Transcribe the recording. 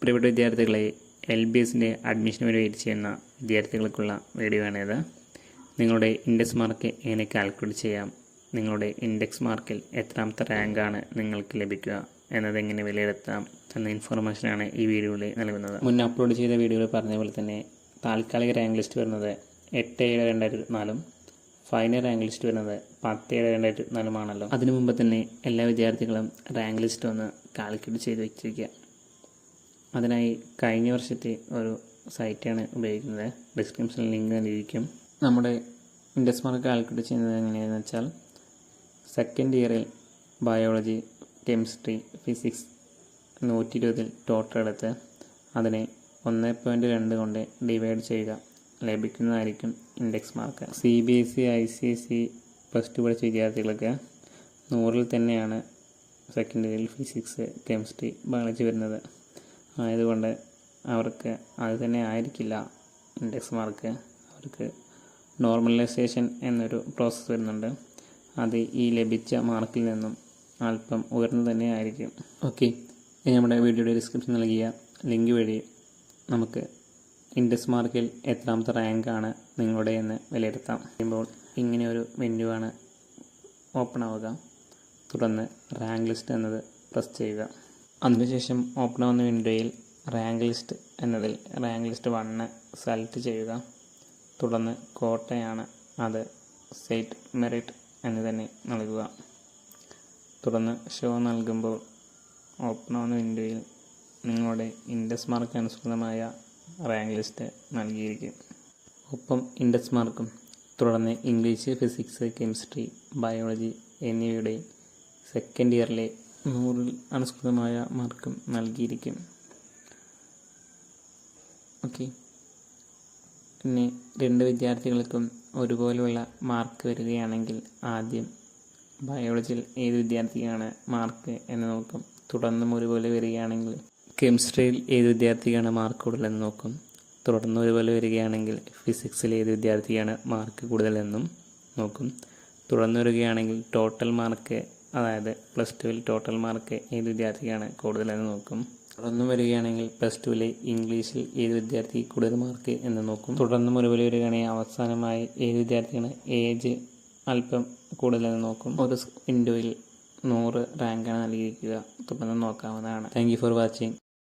പ്രിയപ്പെട്ട വിദ്യാർത്ഥികളെ, LBSൻ്റെ അഡ്മിഷന് വേണ്ടി വെയിറ്റ് ചെയ്യുന്ന വിദ്യാർത്ഥികൾക്കുള്ള വീഡിയോ ആണിത്. നിങ്ങളുടെ ഇൻഡെക്സ് മാർക്ക് എങ്ങനെ കാൽക്കുലേറ്റ് ചെയ്യാം, നിങ്ങളുടെ ഇൻഡെക്സ് മാർക്കിൽ എത്രാമത്തെ റാങ്കാണ് നിങ്ങൾക്ക് ലഭിക്കുക എന്നതെങ്ങനെ വിലയിരുത്താം എന്ന ഇൻഫർമേഷനാണ് ഈ വീഡിയോയിൽ നൽകുന്നത്. മുൻ അപ്ലോഡ് ചെയ്ത വീഡിയോയിൽ പറഞ്ഞ പോലെ തന്നെ താൽക്കാലിക റാങ്ക് ലിസ്റ്റ് വരുന്നത് 8/7/2024 ഫൈനൽ റാങ്ക് ലിസ്റ്റ് വരുന്നത് 10/7/2024 ആണല്ലോ. അതിനു മുമ്പ് തന്നെ എല്ലാ വിദ്യാർത്ഥികളും റാങ്ക് ലിസ്റ്റ് ഒന്ന് കാൽക്കുലേറ്റ് ചെയ്ത് വെച്ചിരിക്കുക. അതിനായി കഴിഞ്ഞ വർഷത്തെ ഒരു സൈറ്റാണ് ഉപയോഗിക്കുന്നത്. ഡിസ്ക്രിപ്ഷനിൽ ലിങ്ക് നൽകിയിരിക്കും. നമ്മുടെ ഇൻഡെക്സ് മാർക്ക് കാൽക്കുലേറ്റ് ചെയ്യുന്നത് എങ്ങനെയാണെന്ന് വെച്ചാൽ, സെക്കൻഡ് ഇയറിൽ ബയോളജി, കെമിസ്ട്രി, ഫിസിക്സ് 120 ടോട്ടൽ എടുത്ത് അതിനെ 1.2 കൊണ്ട് ഡിവൈഡ് ചെയ്യുക. ലഭിക്കുന്നതായിരിക്കും ഇൻഡെക്സ് മാർക്ക്. CBSE, ICSE +2 പഠിച്ച വിദ്യാർത്ഥികൾക്ക് 100-ൽ തന്നെയാണ് സെക്കൻഡ് ഇയറിൽ ഫിസിക്സ്, കെമിസ്ട്രി, ബയോളജി വരുന്നത്. ആയതുകൊണ്ട് അവർക്ക് അത് തന്നെ ആയിരിക്കില്ല ഇൻഡെക്സ് മാർക്ക്. അവർക്ക് നോർമലൈസേഷൻ എന്നൊരു പ്രോസസ്സ് വരുന്നുണ്ട്. അത് ഈ ലഭിച്ച മാർക്കിൽ നിന്നും അല്പം ഉയർന്നു തന്നെ ആയിരിക്കും. ഓക്കെ, ഇനി നമ്മുടെ വീഡിയോയുടെ ഡിസ്ക്രിപ്ഷൻ നൽകിയ ലിങ്ക് വഴി നമുക്ക് ഇൻഡെക്സ് മാർക്കിൽ എത്രാമത്തെ റാങ്കാണ് നിങ്ങളുടെ എന്ന് വിലയിരുത്താം. ചെയ്യുമ്പോൾ ഇങ്ങനെ ഒരു മെനു ആണ് ഓപ്പൺ ആവുക. തുടർന്ന് റാങ്ക് ലിസ്റ്റ് എന്നത് പ്രസ് ചെയ്യുക. അതിനുശേഷം ഓപ്പൺ ആവുന്ന വിൻഡോയിൽ റാങ്ക് ലിസ്റ്റ് എന്നതിൽ റാങ്ക് ലിസ്റ്റ് 1 സെലക്ട് ചെയ്യുക. തുടർന്ന് കോട്ടയാണ്, അത് സെറ്റ് മെറിറ്റ് എന്ന് തന്നെ നൽകുക. തുടർന്ന് ഷോ നൽകുമ്പോൾ ഓപ്പൺ ആവുന്ന വിൻഡോയിൽ നിങ്ങളുടെ ഇൻഡെക്സ് മാർക്ക് അനുസൃതമായ റാങ്ക് ലിസ്റ്റ് നൽകിയിരിക്കും. ഒപ്പം ഇൻഡെക്സ് മാർക്കും തുടർന്ന് ഇംഗ്ലീഷ്, ഫിസിക്സ്, കെമിസ്ട്രി, ബയോളജി എന്നിവയുടെ സെക്കൻഡ് ഇയറിലെ 100-ൽ അനുസൃതമായ മാർക്കും നൽകിയിരിക്കും. ഓക്കെ, പിന്നെ 2 വിദ്യാർത്ഥികൾക്കും ഒരുപോലെയുള്ള മാർക്ക് വരികയാണെങ്കിൽ ആദ്യം ബയോളജിയിൽ ഏത് വിദ്യാർത്ഥിക്കാണ് മാർക്ക് എന്ന് നോക്കും. തുടർന്നും ഒരുപോലെ വരികയാണെങ്കിൽ കെമിസ്ട്രിയിൽ ഏത് വിദ്യാർത്ഥിക്കാണ് മാർക്ക് കൂടുതലെന്ന് നോക്കും. തുടർന്ന് ഒരുപോലെ വരികയാണെങ്കിൽ ഫിസിക്സിൽ ഏത് വിദ്യാർത്ഥിയാണ് മാർക്ക് കൂടുതലെന്നും നോക്കും. തുടർന്ന് വരികയാണെങ്കിൽ ടോട്ടൽ മാർക്ക്, അതായത് +2-ൽ ടോട്ടൽ മാർക്ക് ഏത് വിദ്യാർത്ഥിക്കാണ് കൂടുതലെന്ന് നോക്കും. തുടർന്ന് വരികയാണെങ്കിൽ +2-ലെ ഇംഗ്ലീഷിൽ ഏത് വിദ്യാർത്ഥി കൂടുതൽ മാർക്ക് എന്ന് നോക്കും. തുടർന്നും ഒരുപോലെ വരികയാണെങ്കിൽ അവസാനമായി ഏത് വിദ്യാർത്ഥിയാണ് ഏജ് അല്പം കൂടുതലെന്ന് നോക്കും. ഒരു വിൻഡോയിൽ 100 റാങ്കാണ് നൽകിയിരിക്കുക. തുടർന്ന് നോക്കാവുന്നതാണ്. Thank you for watching.